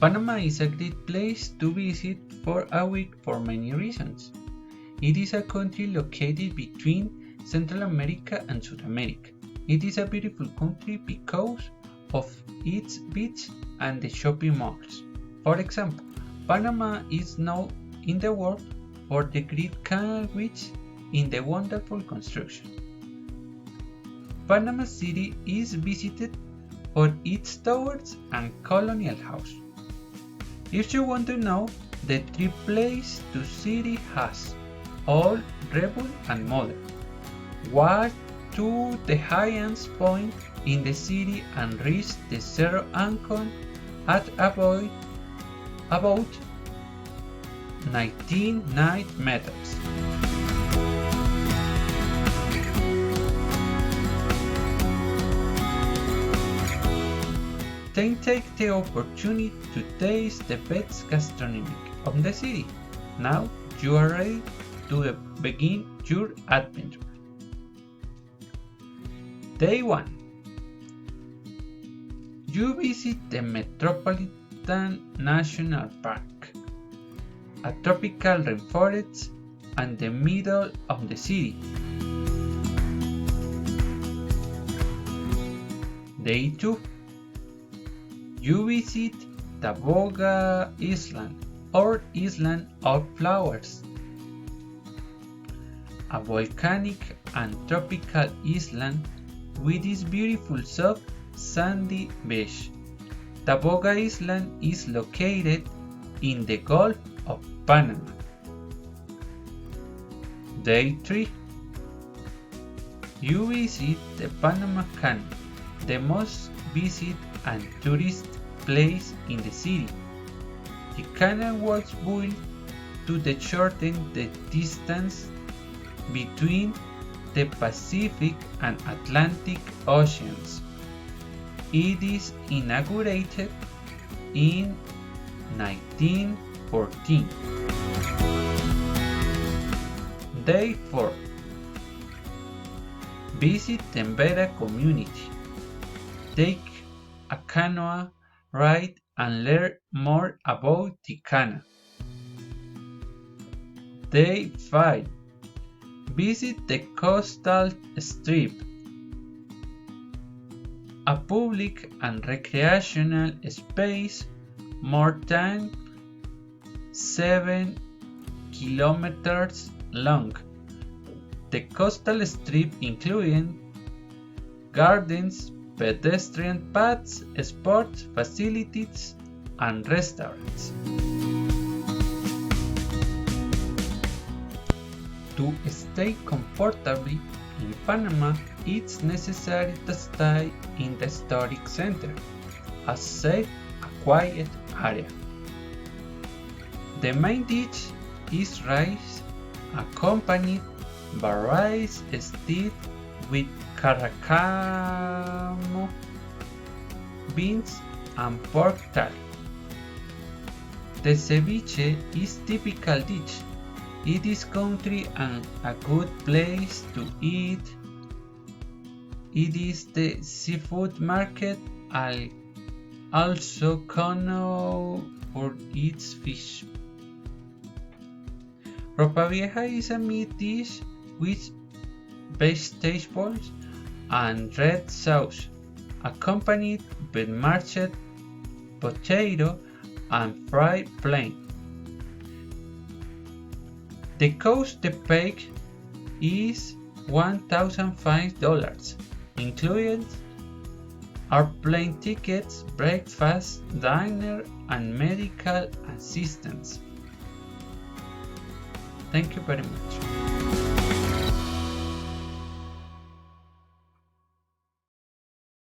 Panama is a great place to visit for a week for many reasons. It is a country located between Central America and South America. It is a beautiful country because of its beach and the shopping malls. For example, Panama is known in the world for the Great Canal Bridge in the wonderful construction. Panama City is visited for its towers and colonial house. If you want to know the three places the city has, old, rebel and modern, walk to the highest point in the city and reach the Cerro Ancon at about 19 meters. Then take the opportunity to taste the best gastronomy of the city. Now you are ready to begin your adventure. Day 1. You visit the Metropolitan National Park, a tropical rainforest in the middle of the city. Day 2. You visit Taboga Island or Island of Flowers, a volcanic and tropical island with its beautiful soft sandy beach. Taboga Island is located in the Gulf of Panama. Day 3. You visit the Panama Canal, the most visited and tourist place in the city. The canal was built to shorten the distance between the Pacific and Atlantic Oceans. It is inaugurated in 1914. Day 4. Visit the Embera community. Take a canoe ride and learn more about the canal. Day 5. Visit the coastal strip, a public and recreational space more than 7 kilometers long. The coastal strip includes gardens, pedestrian paths, sports facilities, and restaurants. To stay comfortably in Panama, it's necessary to stay in the historic center, a safe, quiet area. The main dish is rice, accompanied by rice steamed with caracamo, beans, and pork tallow. The ceviche is typical dish. It is country and a good place to eat. It is the seafood market, also known for its fish. Ropa vieja is a meat dish with vegetables and red sauce, accompanied with mashed potato and fried plain. The cost to pay is $1,005, including airplane tickets, breakfast, dinner, and medical assistance. Thank you very much.